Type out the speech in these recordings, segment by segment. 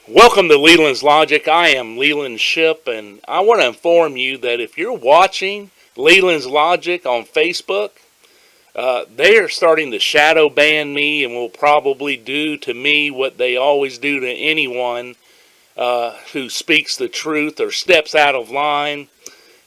Welcome to Leland's Logic. I am Leland Ship, and I want to inform you that if you're watching Leland's Logic on Facebook, they are starting to shadow ban me and will probably do to me what they always do to anyone who speaks the truth or steps out of line,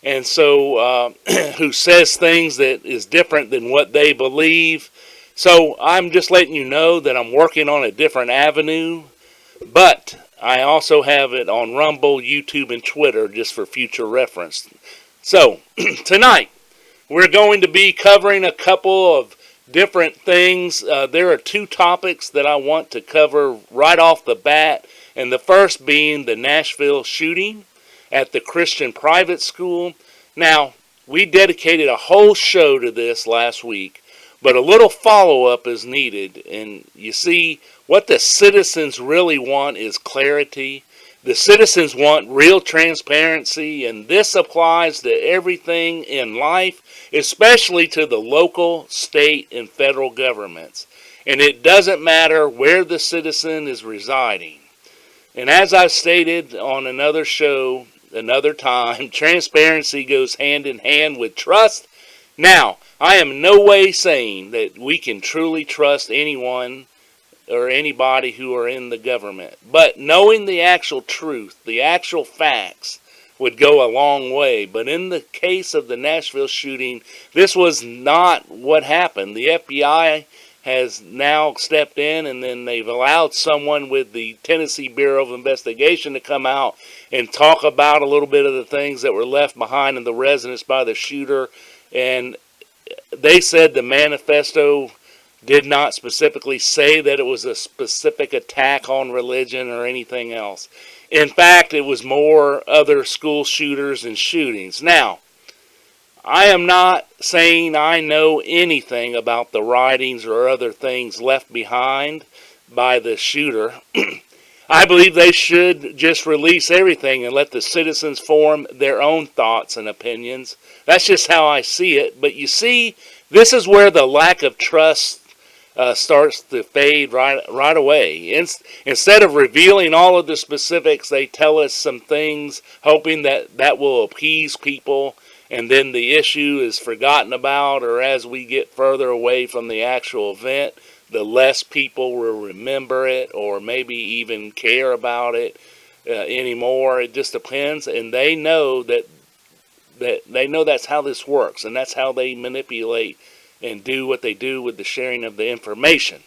and so who says things that is different than what they believe. So I'm just letting you know that I'm working on a different avenue, but I also have it on Rumble, YouTube, and Twitter just for future reference. So tonight we're going to be covering a couple of different things. There are two topics that I want to cover right off the bat, and the first being the Nashville shooting at the Christian private school. Now, we dedicated a whole show to this last week, but a little follow-up is needed. And you see, what the citizens really want is clarity. The citizens want real transparency, and this applies to everything in life, especially to the local, state, and federal governments. And it doesn't matter where the citizen is residing. And as I've stated on another show, another time, transparency goes hand in hand with trust. Now, I am in no way saying that we can truly trust anyone or anybody who are in the government, but knowing the actual truth, the actual facts, would go a long way. But in the case of the Nashville shooting, this was not what happened. The FBI has now stepped in, and then they've allowed someone with the Tennessee Bureau of Investigation to come out and talk about a little bit of the things that were left behind in the residence by the shooter. And they said the manifesto did not specifically say that it was a specific attack on religion or anything else. In fact, it was more other school shooters and shootings. Now, I am not saying I know anything about the writings or other things left behind by the shooter. I believe they should just release everything and let the citizens form their own thoughts and opinions. That's just how I see it. But you see, this is where the lack of trust starts to fade right away. Instead of revealing all of the specifics, they tell us some things, hoping that will appease people, and then the issue is forgotten about, or as we get further away from the actual event, the less people will remember it or maybe even care about it anymore. It just depends, and they know that's how this works, and that's how they manipulate and do what they do with the sharing of the information.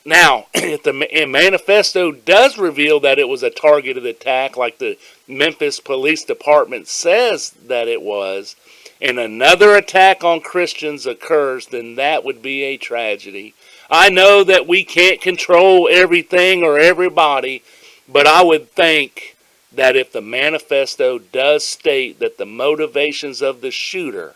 Now, if the manifesto does reveal that it was a targeted attack, like the Memphis Police Department says that it was, and another attack on Christians occurs, then that would be a tragedy. I know that we can't control everything or everybody, but I would think that if the manifesto does state that the motivations of the shooter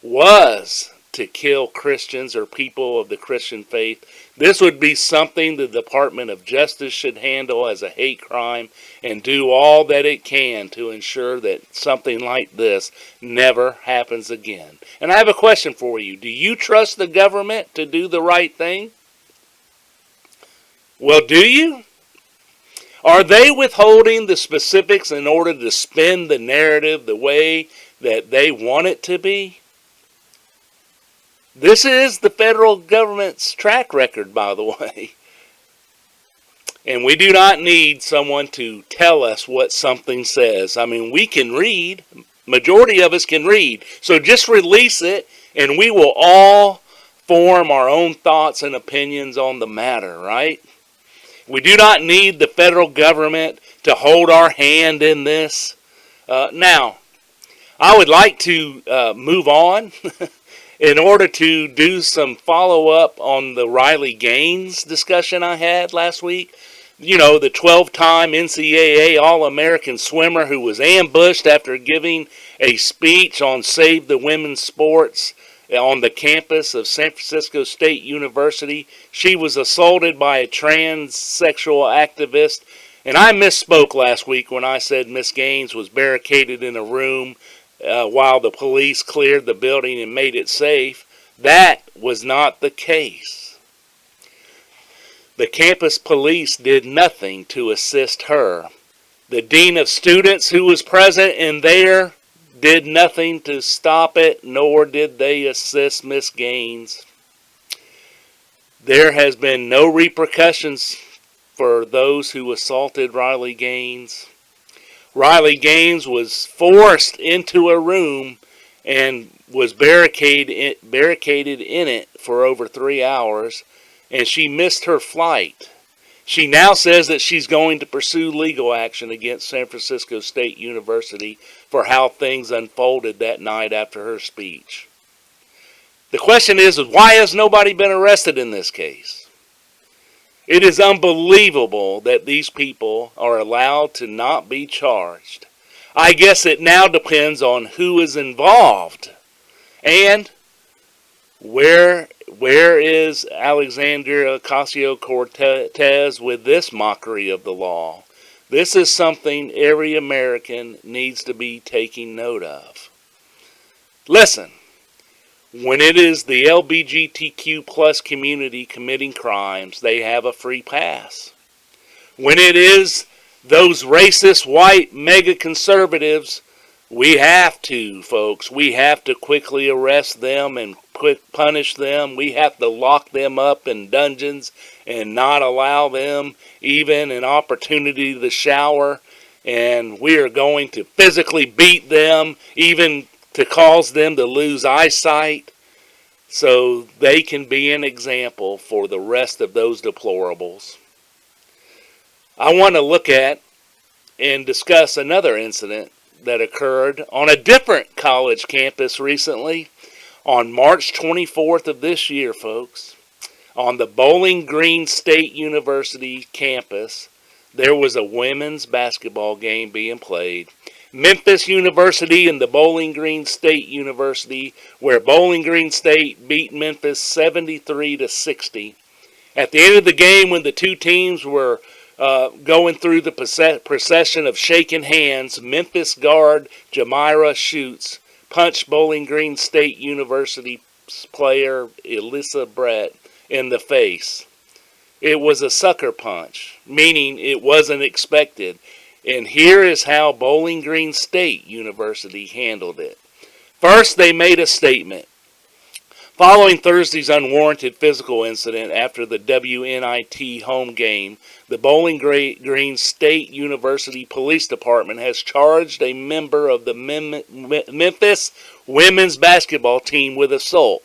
was to kill Christians or people of the Christian faith, this would be something the Department of Justice should handle as a hate crime and do all that it can to ensure that something like this never happens again. And I have a question for you. Do you trust the government to do the right thing? Well, do you? Are they withholding the specifics in order to spin the narrative the way that they want it to be? This is the federal government's track record, by the way. And we do not need someone to tell us what something says. I mean, we can read. Majority of us can read. So just release it, and we will all form our own thoughts and opinions on the matter, right? We do not need the federal government to hold our hand in this. Now, I would like to move on in order to do some follow-up on the Riley Gaines discussion I had last week. You know, the 12-time NCAA All-American swimmer who was ambushed after giving a speech on Save the Women's Sports on the campus of San Francisco State University. She was assaulted by a transsexual activist. And I misspoke last week when I said Miss Gaines was barricaded in a room while the police cleared the building and made it safe. That was not the case. The campus police did nothing to assist her. The dean of students who was present in there did nothing to stop it, nor did they assist Miss Gaines. There has been no repercussions for those who assaulted Riley Gaines. Riley Gaines was forced into a room and was barricaded in it for over 3 hours, and she missed her flight. She now says that she's going to pursue legal action against San Francisco State University for how things unfolded that night after her speech. The question is why has nobody been arrested in this case? It is unbelievable that these people are allowed to not be charged. I guess it now depends on who is involved. And where is Alexandria Ocasio-Cortez with this mockery of the law? This is something every American needs to be taking note of. Listen, when it is the LGBTQ plus community committing crimes, they have a free pass. When it is those racist white mega conservatives, we have to, folks. We have to quickly arrest them and quick punish them. We have to lock them up in dungeons and not allow them even an opportunity to shower. And we are going to physically beat them, even to cause them to lose eyesight, so they can be an example for the rest of those deplorables. I want to look at and discuss another incident that occurred on a different college campus recently on March 24th of this year, folks. On the Bowling Green State University campus, there was a women's basketball game being played. Memphis University and the Bowling Green State University, where Bowling Green State beat Memphis 73-60. At the end of the game, when the two teams were going through the procession of shaking hands, Memphis guard Jamira Schutz punched Bowling Green State University player Elissa Brett in the face. It was a sucker punch, meaning it wasn't expected. And here is how Bowling Green State University handled it. First, they made a statement. Following Thursday's unwarranted physical incident after the WNIT home game, the Bowling Green State University Police Department has charged a member of the Memphis women's basketball team with assault.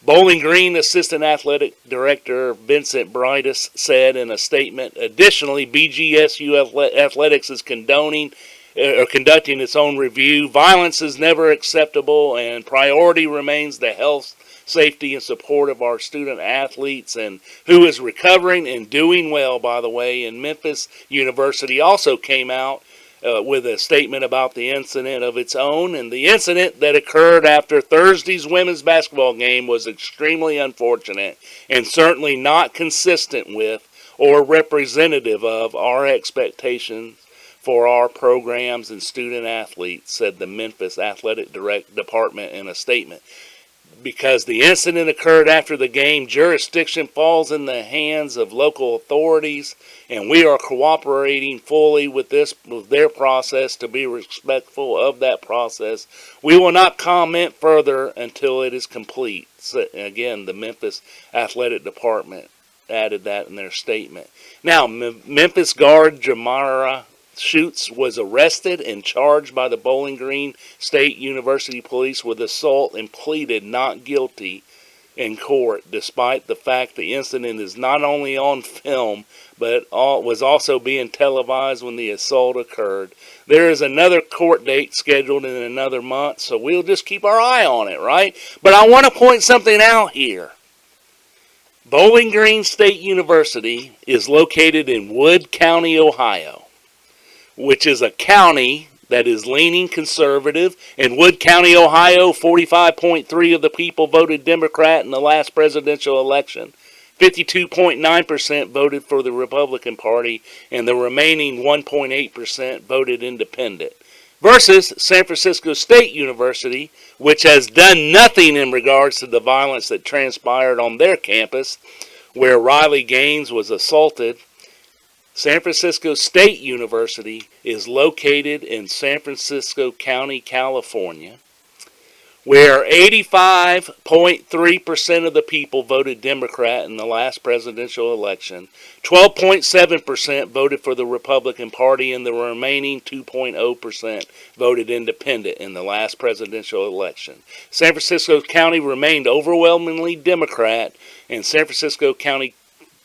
Bowling Green Assistant Athletic Director Vincent Brightus said in a statement, additionally, BGSU Athletics is conducting its own review. Violence is never acceptable, and priority remains the health, safety, and support of our student athletes, and who is recovering and doing well, by the way. And Memphis University also came out with a statement about the incident of its own. And the incident that occurred after Thursday's women's basketball game was extremely unfortunate and certainly not consistent with or representative of our expectations for our programs and student athletes, said the Memphis Athletic Department in a statement. Because the incident occurred after the game, jurisdiction falls in the hands of local authorities, and we are cooperating fully with their process to be respectful of that process. We will not comment further until it is complete. So, again, the Memphis Athletic Department added that in their statement. Now, Memphis guard Jamira Schutz was arrested and charged by the Bowling Green State University Police with assault and pleaded not guilty in court, despite the fact the incident is not only on film, but was also being televised when the assault occurred. There is another court date scheduled in another month, so we'll just keep our eye on it, right? But I want to point something out here. Bowling Green State University is located in Wood County, Ohio, which is a county that is leaning conservative. In Wood County, Ohio, 45.3% of the people voted Democrat in the last presidential election. 52.9% voted for the Republican Party, and the remaining 1.8% voted independent. Versus San Francisco State University, which has done nothing in regards to the violence that transpired on their campus, where Riley Gaines was assaulted. San Francisco State University is located in San Francisco County, California, where 85.3% of the people voted Democrat in the last presidential election. 12.7% voted for the Republican Party, and the remaining 2.0% voted independent in the last presidential election. San Francisco County remained overwhelmingly Democrat, and San Francisco County,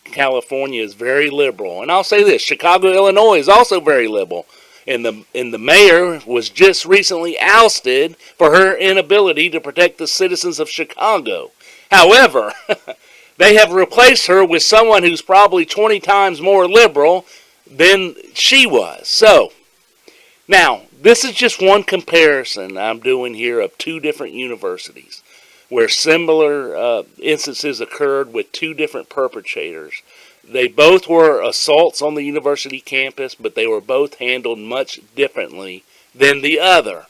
California is very liberal. And I'll say this, Chicago, Illinois is also very liberal. And the mayor was just recently ousted for her inability to protect the citizens of Chicago. However, they have replaced her with someone who's probably 20 times more liberal than she was. So, now, this is just one comparison I'm doing here of two different universities where similar instances occurred with two different perpetrators. They both were assaults on the university campus, but they were both handled much differently than the other.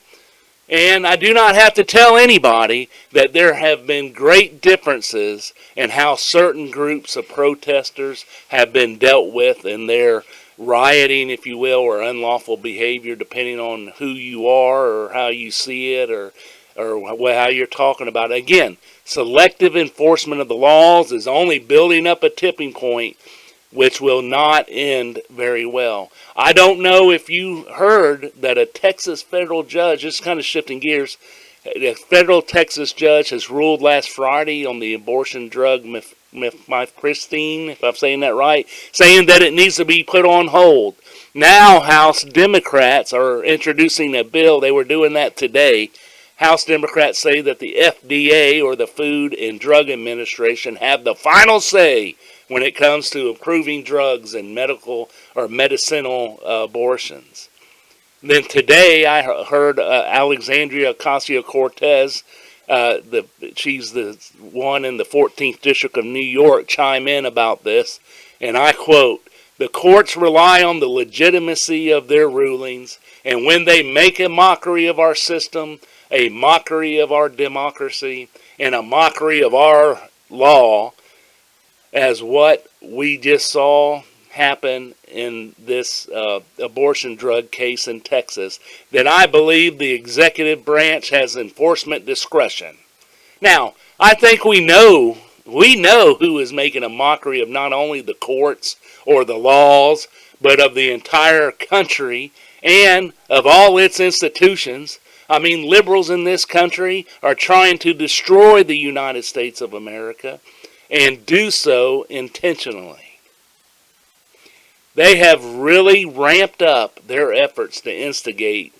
And I do not have to tell anybody that there have been great differences in how certain groups of protesters have been dealt with in their rioting, if you will, or unlawful behavior, depending on who you are or how you see it or how you're talking about it. Again, selective enforcement of the laws is only building up a tipping point, which will not end very well. I don't know if you heard that a Texas federal judge, just kind of shifting gears, a federal Texas judge has ruled last Friday on the abortion drug mifepristone, if I'm saying that right, saying that it needs to be put on hold. Now House Democrats are introducing a bill. They were doing that today. House Democrats say that the FDA, or the Food and Drug Administration, have the final say when it comes to approving drugs and medical or medicinal abortions. Then today I heard Alexandria Ocasio-Cortez, she's the one in the 14th District of New York, chime in about this, and I quote, "The courts rely on the legitimacy of their rulings, and when they make a mockery of our system, a mockery of our democracy, and a mockery of our law, as what we just saw happen in this abortion drug case in Texas, then I believe the executive branch has enforcement discretion." Now, I think we know who is making a mockery of not only the courts or the laws, but of the entire country and of all its institutions. I mean, liberals in this country are trying to destroy the United States of America, and do so intentionally. They have really ramped up their efforts to instigate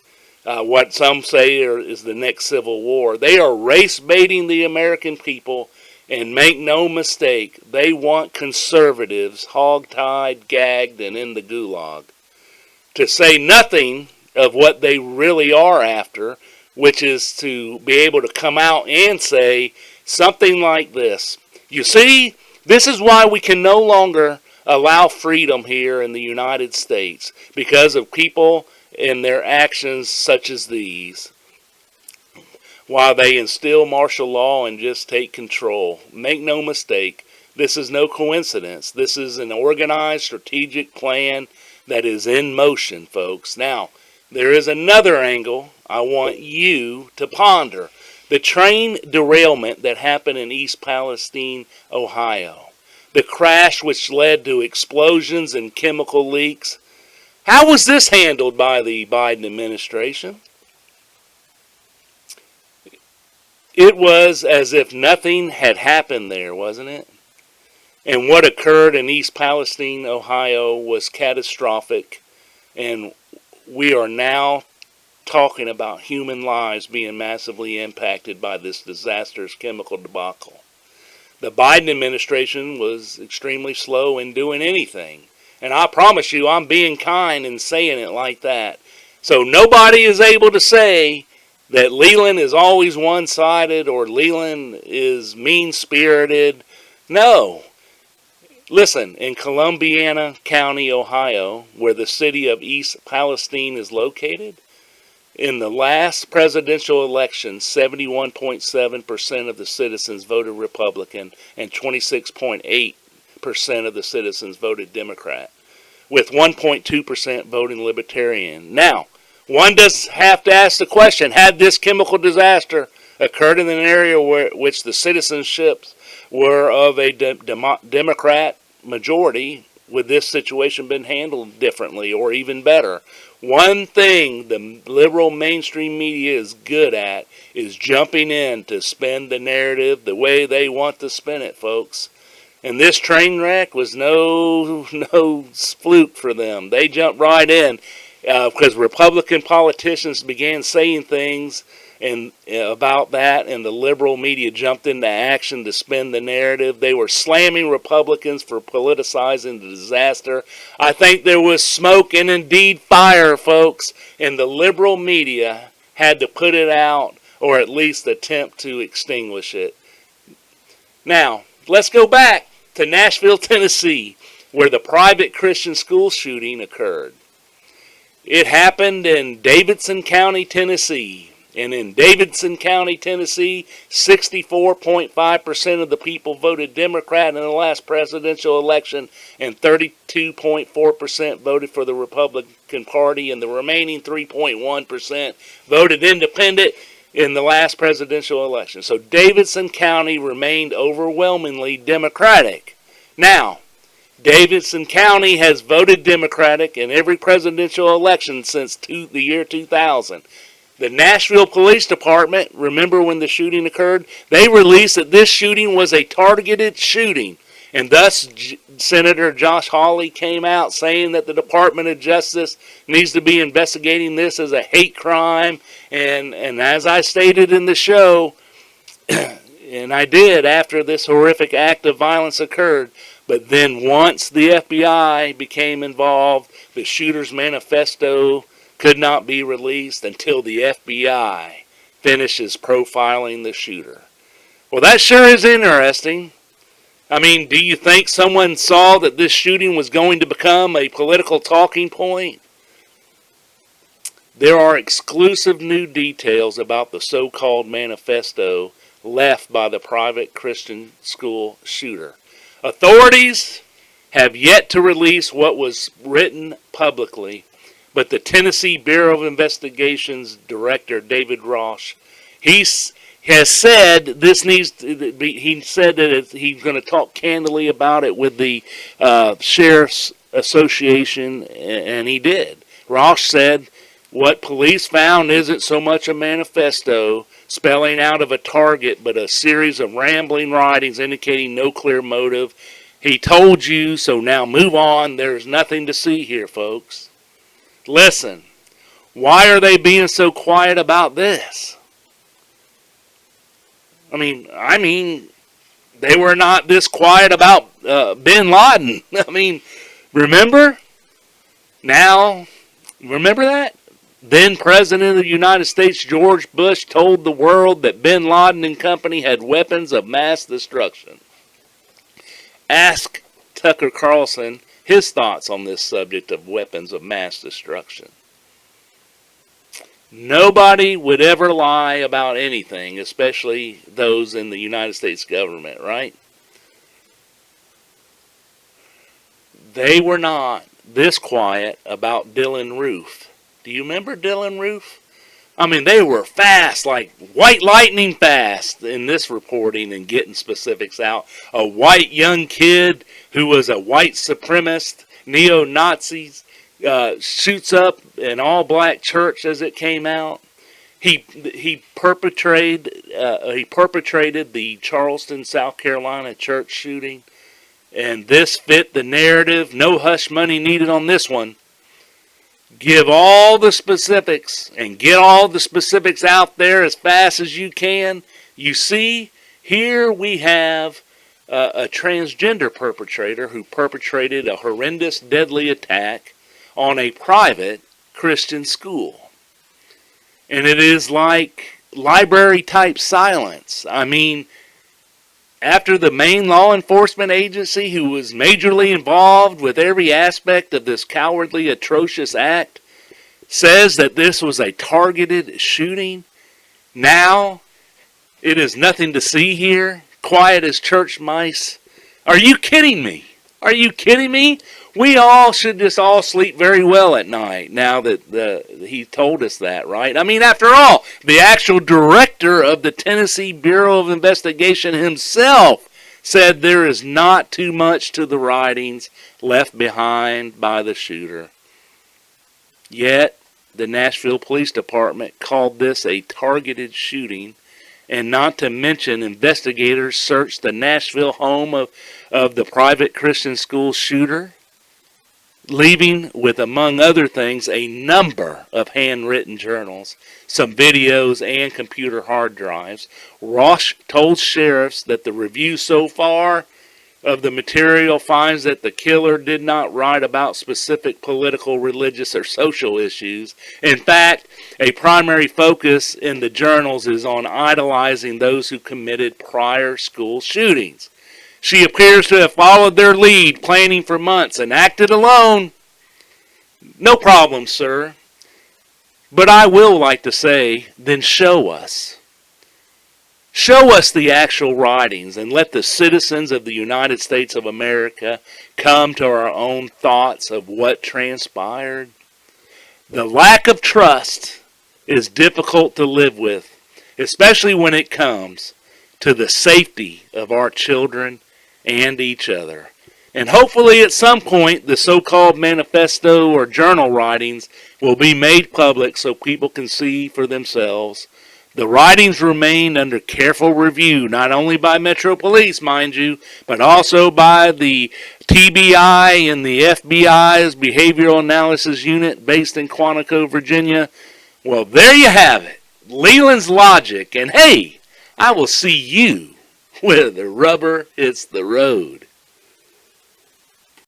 what some say is the next civil war. They are race baiting the American people, and make no mistake, they want conservatives hog-tied, gagged, and in the gulag. To say nothing of what they really are after, which is to be able to come out and say something like this. You see, this is why we can no longer allow freedom here in the United States, because of people and their actions such as these, while they instill martial law and just take control. Make no mistake, this is no coincidence. This is an organized, strategic plan that is in motion, folks. Now, there is another angle I want you to ponder. The train derailment that happened in East Palestine, Ohio. The crash which led to explosions and chemical leaks. How was this handled by the Biden administration? It was as if nothing had happened there, wasn't it? And what occurred in East Palestine, Ohio was catastrophic, and we are now talking about human lives being massively impacted by this disastrous chemical debacle. The Biden administration was extremely slow in doing anything. And I promise you, I'm being kind in saying it like that. So nobody is able to say that Leland is always one-sided or Leland is mean-spirited. No. Listen, in Columbiana County, Ohio, where the city of East Palestine is located, in the last presidential election, 71.7% of the citizens voted Republican and 26.8% 8% of the citizens voted Democrat, with 1.2% voting Libertarian. Now, one does have to ask the question, had this chemical disaster occurred in an area which the citizenships were of a Democrat majority, would this situation been handled differently or even better? One thing the liberal mainstream media is good at is jumping in to spin the narrative the way they want to spin it, folks. And this train wreck was no fluke for them. They jumped right in because Republican politicians began saying things about that, and the liberal media jumped into action to spin the narrative. They were slamming Republicans for politicizing the disaster. I think there was smoke and indeed fire, folks, and the liberal media had to put it out, or at least attempt to extinguish it. Now, let's go back to Nashville, Tennessee, where the private Christian school shooting occurred. It happened in Davidson County, Tennessee. And in Davidson County, Tennessee, 64.5% of the people voted Democrat in the last presidential election, and 32.4% voted for the Republican Party, and the remaining 3.1% voted independent in the last presidential election. So Davidson County remained overwhelmingly Democratic. Now, Davidson County has voted Democratic in every presidential election since the year 2000. The Nashville Police Department, remember when the shooting occurred? They released that this shooting was a targeted shooting. And thus, Senator Josh Hawley came out saying that the Department of Justice needs to be investigating this as a hate crime. And as I stated in the show, and I did after this horrific act of violence occurred, but then once the FBI became involved, the shooter's manifesto could not be released until the FBI finishes profiling the shooter. Well, that sure is interesting. I mean, do you think someone saw that this shooting was going to become a political talking point? There are exclusive new details about the so-called manifesto left by the private Christian school shooter. Authorities have yet to release what was written publicly, but the Tennessee Bureau of Investigation's director, David Rosch, has said this needs to be, he said that he's going to talk candidly about it with the Sheriff's Association, and he did. Rosch said what police found isn't so much a manifesto spelling out of a target, but a series of rambling writings indicating no clear motive. He told you, so now move on. There's nothing to see here, folks. Listen, why are they being so quiet about this? I mean, they were not this quiet about bin Laden. I mean, remember? Now, remember that? Then President of the United States George Bush told the world that bin Laden and company had weapons of mass destruction. Ask Tucker Carlson his thoughts on this subject of weapons of mass destruction. Nobody would ever lie about anything, especially those in the United States government, right? They were not this quiet about Dylan Roof. Do you remember Dylan Roof? I mean, they were fast, like white lightning fast in this reporting and getting specifics out. A white young kid who was a white supremacist, neo-Nazi, shoots up an all-black church as it came out. He perpetrated the Charleston, South Carolina church shooting, and this fit the narrative. No hush money needed on this one. Give all the specifics and get all the specifics out there as fast as you can. You see, here we have a transgender perpetrator who perpetrated a horrendous, deadly attack on a private Christian school. And it is like library-type silence. I mean, after the main law enforcement agency who was majorly involved with every aspect of this cowardly, atrocious act says that this was a targeted shooting, now it is nothing to see here, quiet as church mice. Are you kidding me? Are you kidding me? We all should just all sleep very well at night now that he told us that, right? I mean, after all, the actual director of the Tennessee Bureau of Investigation himself said there is not too much to the writings left behind by the shooter. Yet, the Nashville Police Department called this a targeted shooting, and not to mention investigators searched the Nashville home of the private Christian school shooter, leaving with, among other things, a number of handwritten journals, some videos, and computer hard drives. Ross told sheriffs that the review so far of the material finds that the killer did not write about specific political, religious, or social issues. In fact, a primary focus in the journals is on idolizing those who committed prior school shootings. She appears to have followed their lead, planning for months, and acted alone. No problem, sir. But I will like to say, then show us. Show us the actual writings and let the citizens of the United States of America come to our own thoughts of what transpired. The lack of trust is difficult to live with, especially when it comes to the safety of our children and each other. And hopefully at some point the so-called manifesto or journal writings will be made public so people can see for themselves. The writings remain under careful review, not only by Metro Police, mind you, but also by the TBI and the FBI's Behavioral Analysis Unit based in Quantico, Virginia. Well, there you have it. Leland's logic. And hey, I will see you where the rubber hits the road.